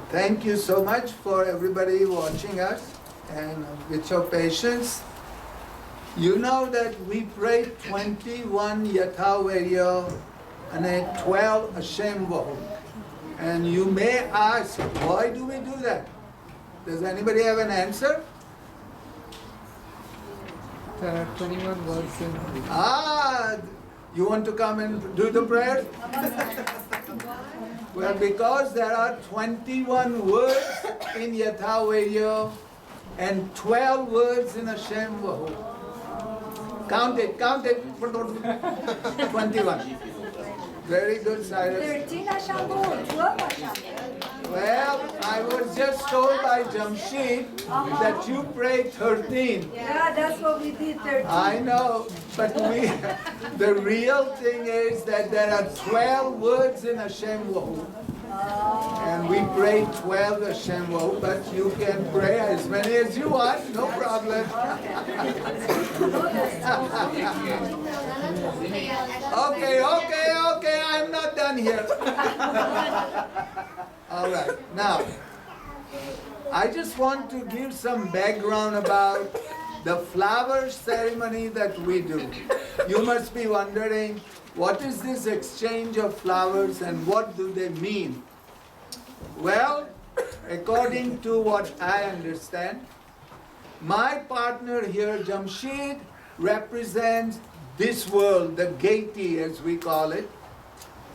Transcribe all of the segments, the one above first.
Thank you so much for everybody watching us and with your patience. You know that we prayed 21 Yathavarya and 12 Hashem Vahu. And you may ask, why do we do that? Does anybody have an answer? There are 21 words in You want to come and do the prayer? Well, because there are 21 words in Yathavarya and 12 words in Hashem Vahu. Count it. 21. Very good, Cyrus. 13 Hashem Vahu, 12 Hashem. Well, I was just told by Jamshid that you prayed 13. Yeah, that's what we did, 13. I know, but the real thing is that there are 12 words in Hashem Vahu. And we pray 12 Hashem Vahu, but you can pray as many as you want, no problem. Okay, I'm not done here. All right, now, I just want to give some background about the flower ceremony that we do. You must be wondering, what is this exchange of flowers and what do they mean? Well, according to what I understand, my partner here, Jamshid, represents this world, the Gati as we call it.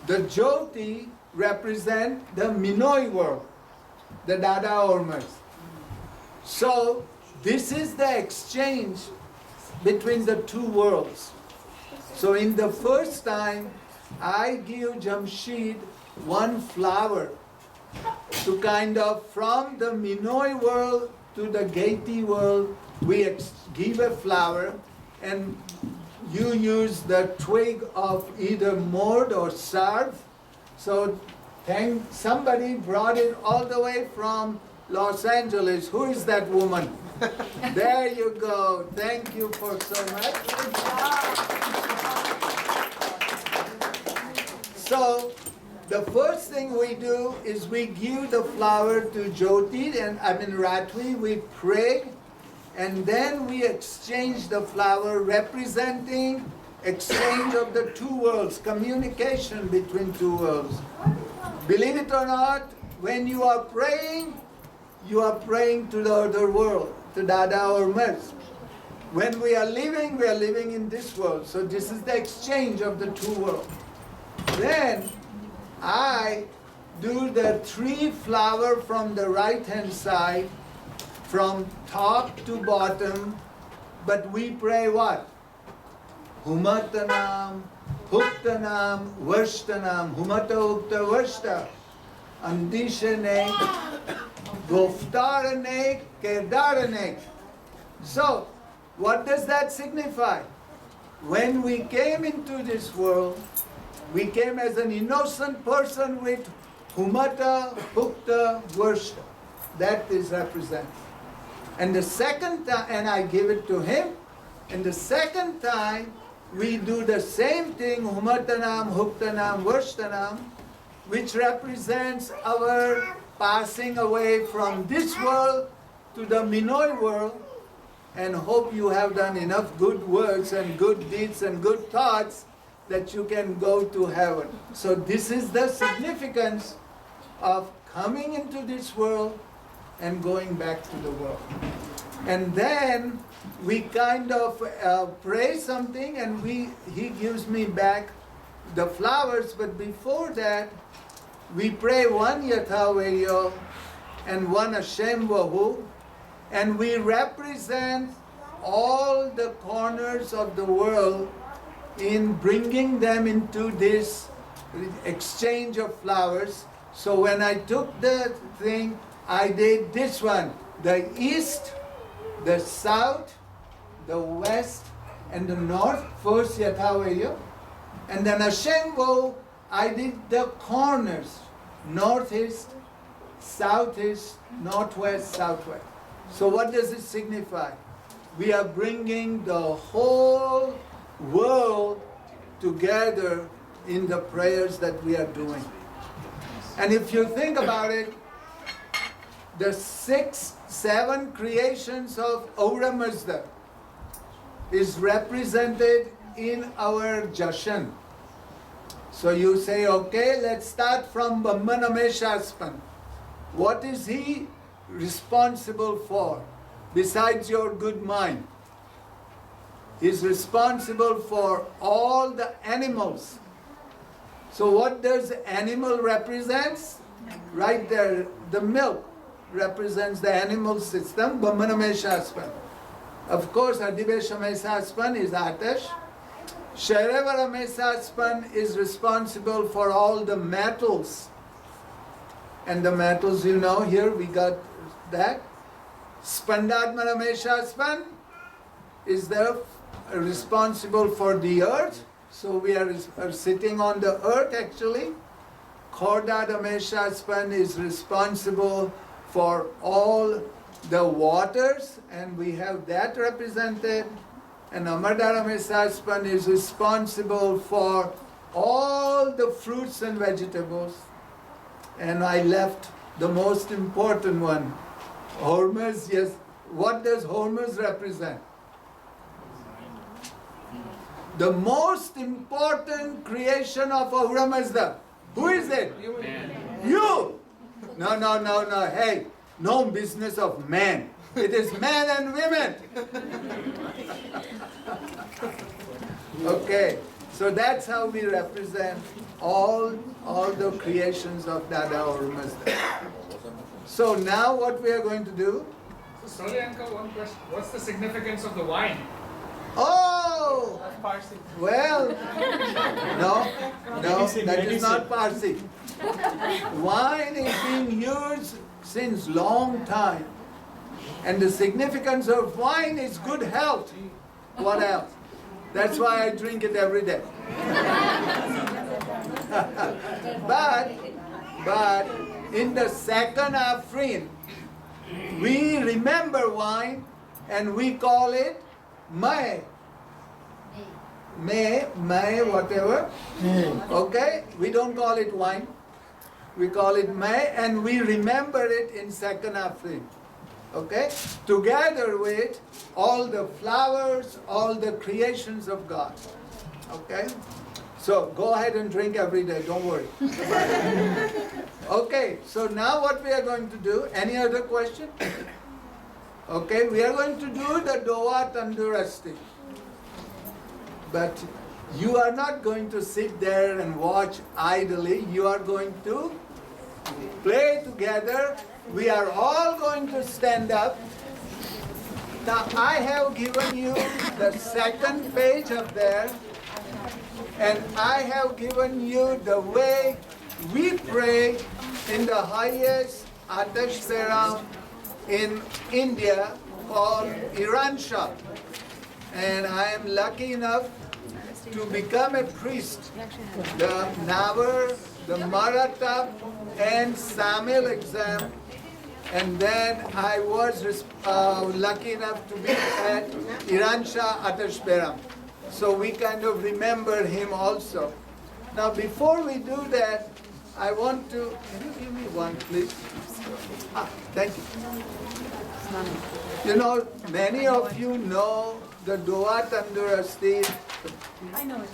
The Jyoti represent the Minoi world, the Dada Ormers. So this is the exchange between the two worlds. So in the first time, I give Jamshid one flower to kind of, from the Minoi world to the Gati world, we give a flower and you use the twig of either mord or sarv. So somebody brought it all the way from Los Angeles. Who is that woman? There you go. Thank you for so much. So the first thing we do is we give the flower to Jyoti and Ratri, we pray, and then we exchange the flower representing exchange of the two worlds, communication between two worlds. Believe it or not, when you are praying to the other world, to Dada or Mers. When we are living in this world. So this is the exchange of the two worlds. Then I do the 3 flower from the right hand side, from top to bottom, but we pray what? Humatanam, Huktanam, Varshtanam, Humata Hukta Varshta, Andishane, Goftarane, Kedarane. So, what does that signify? When we came into this world, we came as an innocent person with Humata, Hukta, Varshta. That is represented. And the second time, and I give it to him, and the second time, we do the same thing, Humatanam, Huktanam, Varshtanam, which represents our passing away from this world to the Minoi world, and hope you have done enough good works and good deeds and good thoughts that you can go to heaven. So this is the significance of coming into this world and going back to the world. And then we kind of pray something and he gives me back the flowers, but before that, we pray one Yathavarya and one Hashem Vahu, and we represent all the corners of the world in bringing them into this exchange of flowers. So when I took the thing, I did this one, the east, the south, the west, and the north, first Yathavarya. And then Hashem Vahu, I did the corners, northeast, southeast, northwest, southwest. So what does it signify? We are bringing the whole world together in the prayers that we are doing. And if you think about it, the 7 creations of Aura Mazda is represented in our Jashan. So you say, okay, let's start from Brahmanameshaspan. What is he responsible for besides your good mind? He's responsible for all the animals. So what does animal represents? Right there, the milk represents the animal system, Brahmanameshaspan. Of course, Adiveshameshaspan is Atash. Shairavarameshaspan is responsible for all the metals. And the metals, you know, here we got that. Spandatmarameshaspan is the responsible for the earth. So we are sitting on the earth actually. Khordadameshaspan is responsible for all the waters, and we have that represented. And Amardarameshaspan is responsible for all the fruits and vegetables. And I left the most important one, Hormuz. Yes, what does Hormuz represent? The most important creation of Aura Mazda. Who is it? You! No. Hey, no business of man. It is men and women. Okay, so that's how we represent all the creations of Dada Aura Mazda. So now what we are going to do? So sorry, Uncle, one question. What's the significance of the wine? Oh! Well, no, that is not Parsi. Wine is being used since long time. And the significance of wine is good health. What else? That's why I drink it every day. but in the second Afrin, we remember wine and we call it May, whatever. Okay? We don't call it wine. We call it May, and we remember it in second Afrin. Okay? Together with all the flowers, all the creations of God. Okay? So go ahead and drink every day, don't worry. Okay, so now what we are going to do, any other question? Okay, we are going to do the Doa Tandrosti. But you are not going to sit there and watch idly. You are going to play together. We are all going to stand up. Now I have given you the second page up there, and I have given you the way we pray in the highest Atash Peram in India called Iransha. And I am lucky enough to become a priest. The Navar, the Maratha and Samil exam. And then I was lucky enough to be at Iransha Atash Peram. So we kind of remember him also. Now before we do that, I want to, can you give me one please? Thank you. You know, many of you know the Doa Tandrosti. I know it.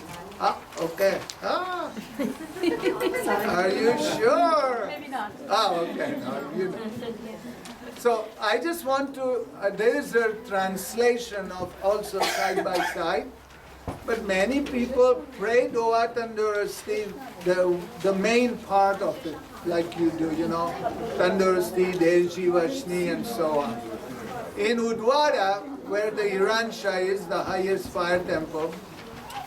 Okay. Are you sure? Maybe not. Okay. No, you know. So I just want to, there is a translation of also side by side. But many people pray Doa Tandrosti, the main part of it, like you do, you know, Tandrosti, Deji, Vashni, and so on. In Udwara, where the Iransha is, the highest fire temple,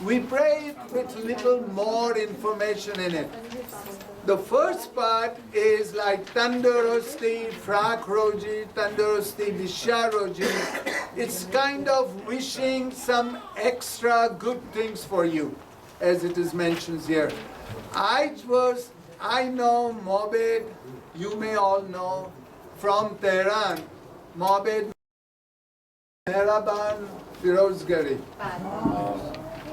we pray it with little more information in it. The first part is like Tandrosti, Frak Roji, Tandrosti, Disha Roji. It's kind of wishing some extra good things for you, as it is mentioned here. I know Mobed, you may all know, from Tehran, Mobed Mehraban Firozgari.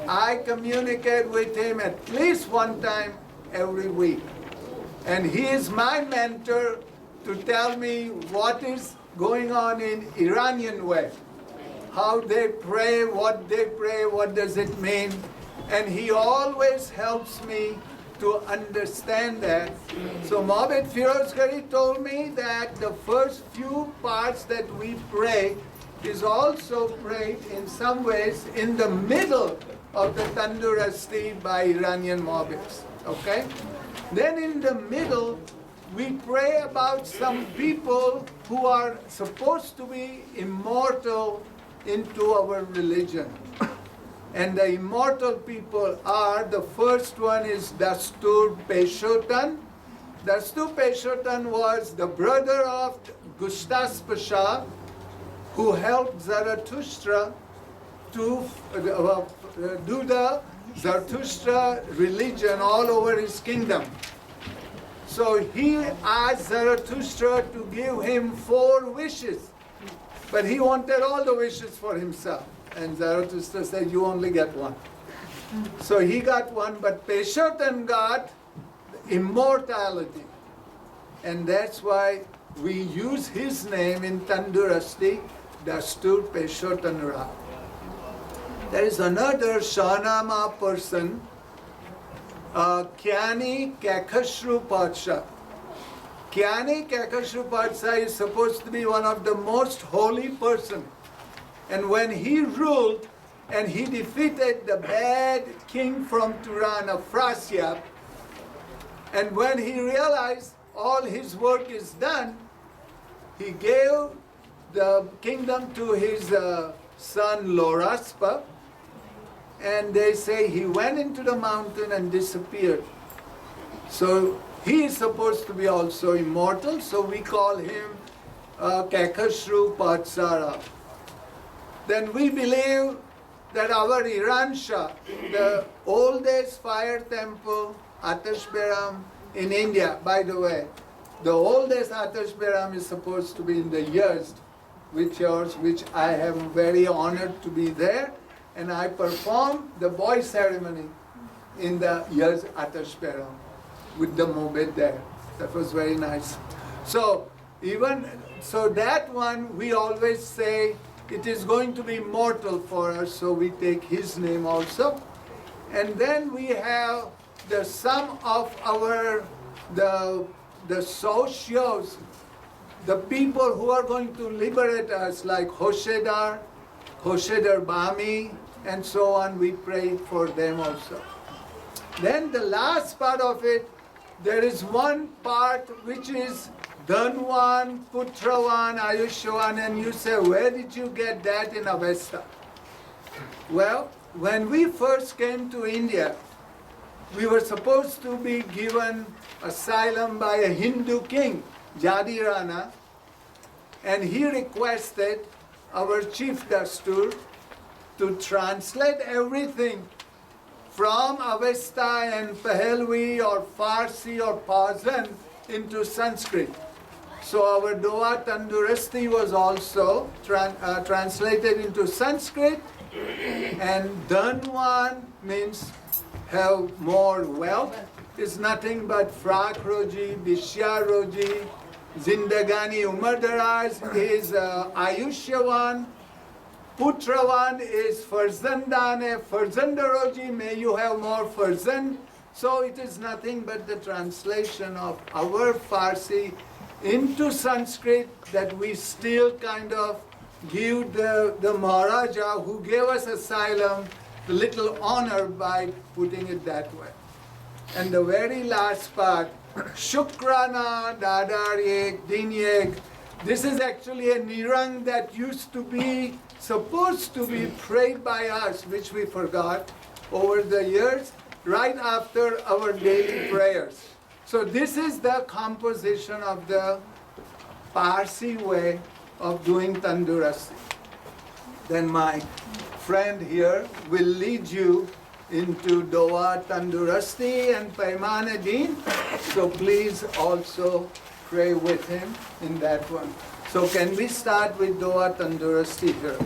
I communicate with him at least one time every week. And he is my mentor to tell me what is going on in Iranian way, how they pray, what does it mean, and he always helps me to understand that. So Mohammed Firozkari told me that the first few parts that we pray is also prayed in some ways in the middle of the Tandrosti by Iranian Mohammeds. Okay? Then in the middle, we pray about some people who are supposed to be immortal into our religion. And the immortal people are, the first one is Dastur Peshotan. Dastur Peshotan was the brother of Gustas Pasha, who helped Zarathustra to do the Zarathustra religion all over his kingdom. So he asked Zarathustra to give him 4 wishes, but he wanted all the wishes for himself. And Zarathustra said, you only get 1. So he got 1, but Peshotan got immortality. And that's why we use his name in Tandrosti, Dastur Peshotan Ra. There is another Shahnama person, Kyani Kakashru Padsha. Kyani Kakashru Padsha is supposed to be one of the most holy person. And when he ruled and he defeated the bad king from Turan, Afrasiab, and when he realized all his work is done, he gave the kingdom to his son Loraspa, and they say he went into the mountain and disappeared. So he is supposed to be also immortal, so we call him Kakashru Patsara. Then we believe that our Iran Shah, the oldest fire temple, Atash Beram in India, by the way, the oldest Atash Beram is supposed to be in the Yazd, which I am very honored to be there, and I performed the boy ceremony in the Yazd Atash Beram with the Mobed there. That was very nice. So that one we always say it is going to be mortal for us, so we take his name also. And then we have the sum of our the socios, the people who are going to liberate us, like Hoshedar Bami, and so on. We pray for them also. Then the last part of it, there is one part which is Dhanwan, Putrawan, Ayushwan, and you say, where did you get that in Avesta? Well, when we first came to India, we were supposed to be given asylum by a Hindu king, Jadi Rana, and he requested our chief Dastur to translate everything from Avesta and Pahelvi or Farsi or Pazan into Sanskrit. So our Doa Tandrosti was also translated into Sanskrit, and Dhanwan means have more wealth. Is nothing but Frak Roji, Bishya Roji, Zindagani Umar Daraz is Ayushyawan, Putrawan is Farzandane, Farzandaroji, may you have more Farzand. So it is nothing but the translation of our Farsi into Sanskrit that we still kind of give the Maharaja who gave us asylum the little honor by putting it that way. And the very last part, Shukrana, Dadaryek, Dinyek, this is actually a nirang that used to be supposed to be prayed by us, which we forgot over the years, right after our daily prayers. So this is the composition of the Parsi way of doing Tandrosti. Then my friend here will lead you into Doa Tandrosti and Paimane Deen. So please also pray with him in that one. So can we start with Doa Tandrosti here?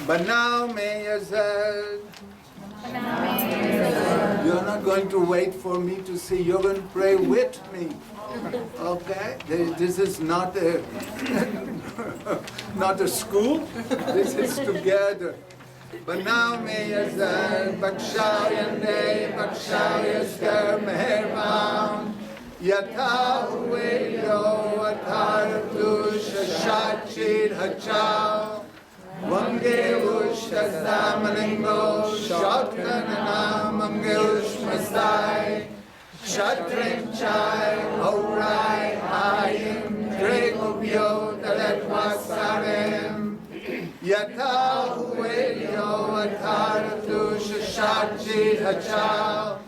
Banao mein yazad, You're not going to wait for me to see. You're going to pray with me. Okay? This is not a not a school. This is together. Baname yazar, bakshao yande, bakshao yazgar meherban. Yata huwe yo atar dush shachid hachao. Wange ush tazdamaningo, shotkanana mange ush mastai. Shatrim chai, horai, hayim, dregubyo, dalet wasarem. Yata huwe yo atar dush shachid hachao.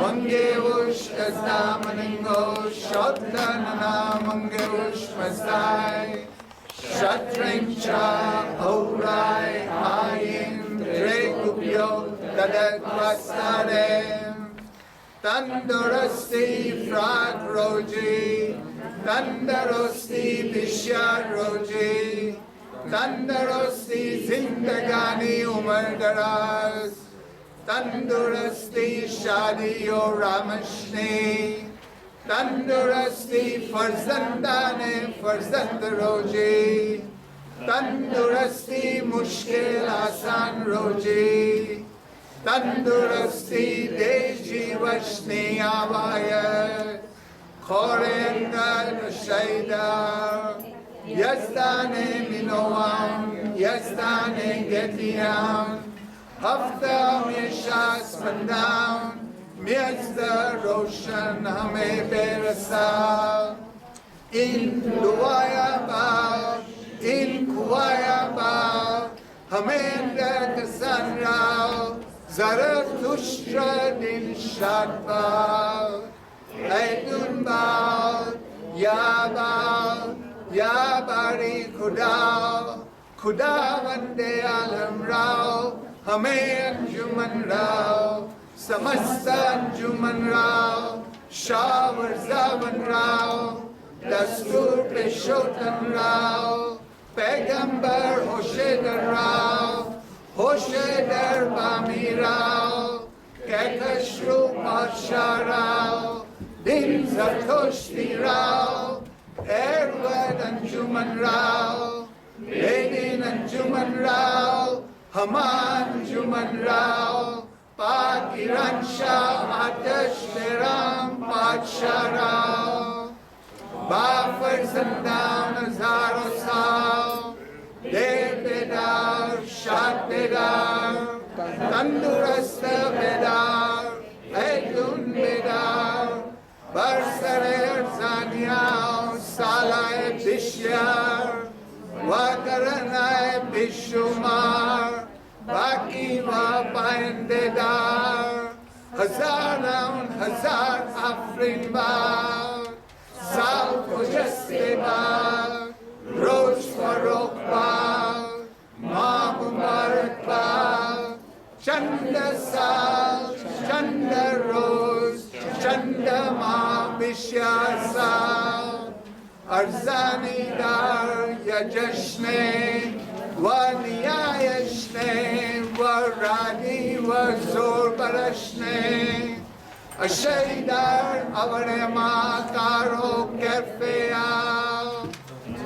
Wange ush tazdamaningo, shotkanana mange ush mastai. Shatrim cha, horai, hayim, dregubyo, dalet wasarem. Tandrosti frak roji, Tandrosti bishar roji, Tandrosti zindagani umar daraz, Tandrosti shadi o ramashni, Tandrosti farzandane farzand roji, Tandrosti mushkil asan roji, Tandrosti deji vashni avaya, Khorenga shaida, Yazdane minoam, Yazdane getiam, Hafta mishas pandam, Miazda roshan hame berasa, In luaya ba, In kuaya ba, Hamenda kasanrao, Zarathustra din shadbal, Aydun bal, Yabal, Yabari kudal, Kudavande alam rao, Hame Anjuman rao, Samasta Anjuman rao, Shawar Zavan rao, Dastur Peshotan rao, Pegambar Hosheder rao, Hosheder Bami rao, Kekashru Padsha rao, Din Zatoshti rao, Erwad Anjuman rao, Bedin Anjuman rao, Haman Anjuman rao, Pakiransha Atash Teram Padsha rao, Bafar Sandown Azaro sao, Dev Bedar, Shat Bedar, Tandurasta Bedar, Aydun Bedar, Barsarer Zanyao, Salai Bishyar, Wakaranai Bishumar, Baki Vapayan Dedar, Hazaran Hazar Afrin Bar, Sal Kojaste Bar, Rose Farokh Bar, Ma Mubarak Bar, Chanda Sal, Chanda Rose, Chanda Ma Bishya Sal, Arzani Dar Yajashne, Vaniyayashne, Varani Vazor Barashne, Ashaydar Avarema Karo Kerfeal,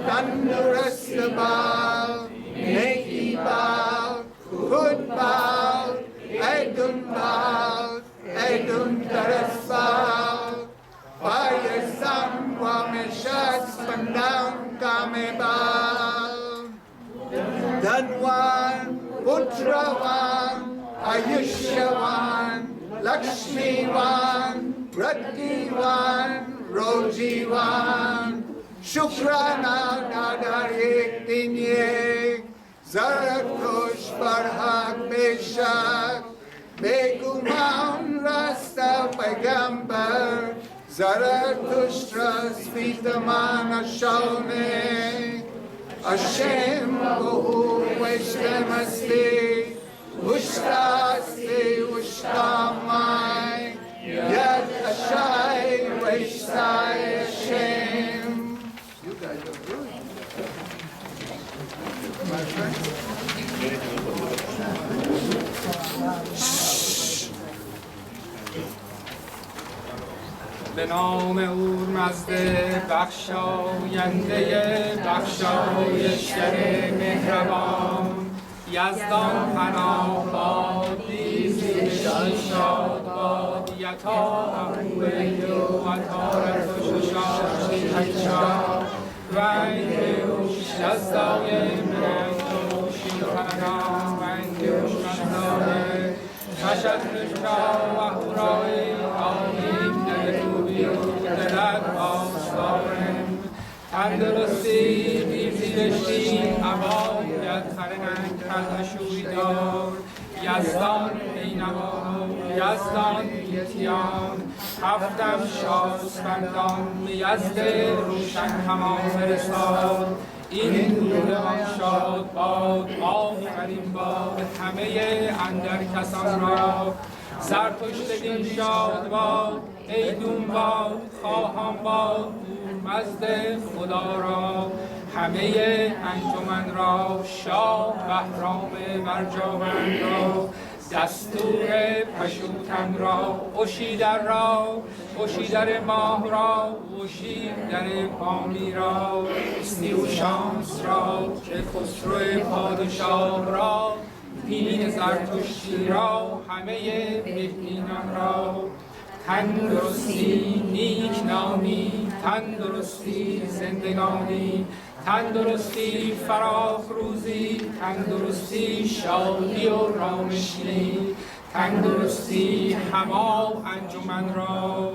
Tandurast Bal, Neki Bal, Khud Bal, Aydun Bal, Aydun Taras Bal, Payasam Vameshas Pandam Kame Bal, Dhanwan, Putravan, Ayushyavan, Lakshmivan, Pratkivan, Rojivan, Shukrana Nadarik Dinyek, Zaratush Barhak Beshak, Beguman Rasta Pagambar, Zaratushtra Svitaman Ashaune, Hashem Bohu Veshlemasti, Ushtasthi Ushtamai, Yad Ashai Veshtai Hashem. You guys are good. My friends. به نام اورمزد بخشاینده بخشایشگر مهربان، یزدان پناه باد دیزیشان شاد باد یتا امویو و تارت و ششاشی هیچا و اینکوش جزدای منوشی کنم و اینکوش منداره مشد نشا و هورای آمین دلوبی دلت آشتارم تندرستی بیزیدشتی عبایت خرنگ کردشوی دار یزدان بینمان یزدان بیتیان هفتم شاسپندان یزد روشن همان فرستاد این روزمان شاد باد آفرین باد همه اندر کسان را زرتشت دین شاد باد ایدون باد خواهان باد مزد خدا را همه انجمن را شاه بهرام برجاوند را دستور پشوتن را اشیدر را اشیدر ماه را اشیدر بامی را سیوشانس را که خسرو پادشاه را دین زرتشتی را همه بهدینان را تندرستی نیک نامی تندرستی زندگانی تندرستی فراخ روزی تندرستی شادی و رامشی تندرستی همه انجمن را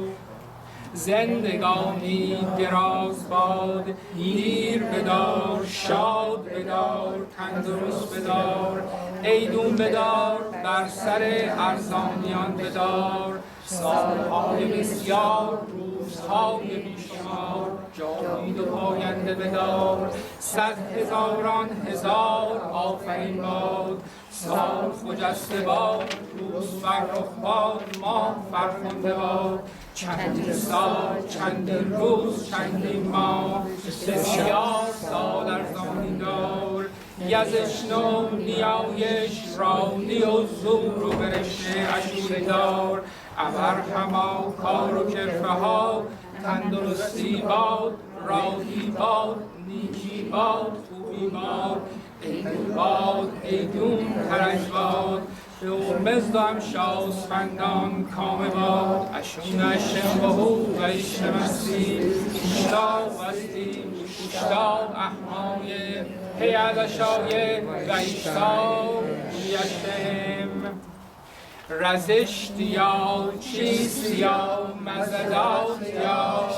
زندگانی دراز باد دیر بدار شاد بدار تندرست بدار ایدون بدار بر سر ارزانیان بدار سالهای بسیار روزهای بیشمار جاوید و پاینده بدار 100 هزاران هزار آفرین باد سال خجسته باد روز فرخ باد ماه فرخنده باد چندین سال چندین روز چندین ماه بسیار سال ارزانی دار یزشنو نیایش رانی و زور و برشته اشوری دار ابر هما کار و کرفه ها تندرستی باد راهی باد نیکی باد خوبی باد ایدون باد ایدون ترش باد به اورمزد و هم شاسپندان کام باد اشون اشم بهو و اشتمستی اشتا وستی اشتا احمای هیادشای و اشتا یشم رزشت یا چیست یا مزدات یا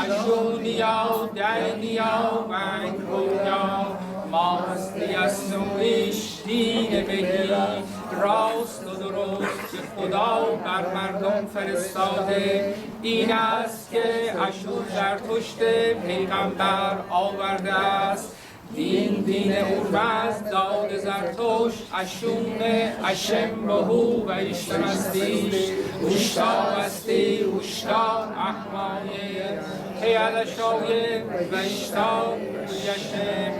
اشون یا دین یا منگو یا ماستی از نویش دین بهی راست و درست که خدا بر مردم فرستاده این است که اشور زرتشت پیغمبر آورده است دین اورمزد داد زرتشت اشون اشم بهو و اشتمستی اوشتا استی اوشتا احمایه هیالشایه و اشتا یشم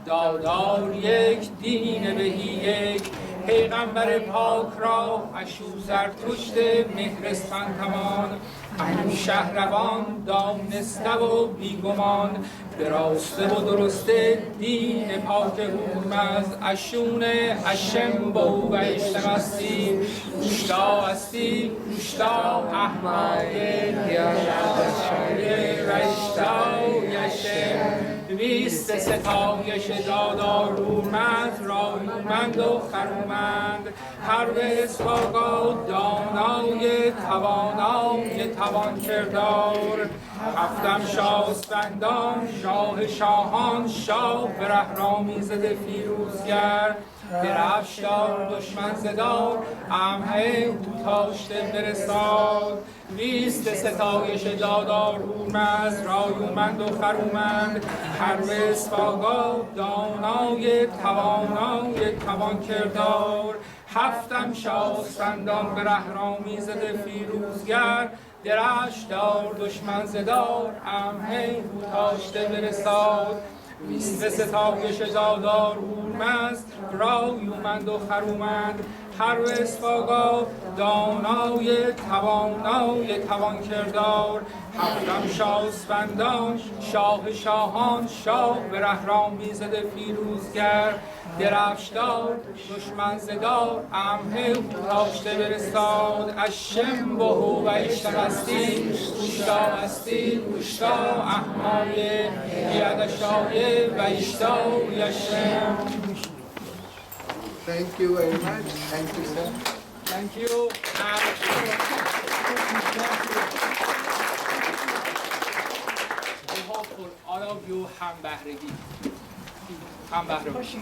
دادار یک دین بهی یک پیغمبر پاک را اشو زرتشت مهرستان تمان انو شهروان دانسته و بیگمان به راسته و درسته دین پاک اورمزد اشون اشم بو و اشتمستی اوشتا استی اوشتا احمایه یادشایه و اشتا یشم دویست ستایش دادار اورمزد رایومند و خرومند هر به اسفاگا دانای توانای توان کردار هفتم شاسپندان شاه شاهان شاه برهرامی زده فیروزگر درفشدار دشمن زدار امهه تاشته برساد 20 ستایش دادار اورمزد رایومند و خرومند هر به اسفاگا دانای توانای توان کردار هفتم شاسپندان برهرامی زده فیروزگر درشت دار دشمن زدار امهی تاشته برساد 20 ستایش دادار اورمزد رایومند و خرومند هر اسفاگا دانای توانای توان کردار هفتم شاهسپندان شاه شاهان شاه به رهرامی زده فیروزگر درفشدار دشمن زدار امهل تاشته برستاد اشم بهو و اشتغستی گوشتا استی گوشتا احمایه یدشایه و اشتا یشم. Thank you very much. Thank you, sir. Thank you. We hope for all of you هم بهرگی هم بهره باشید.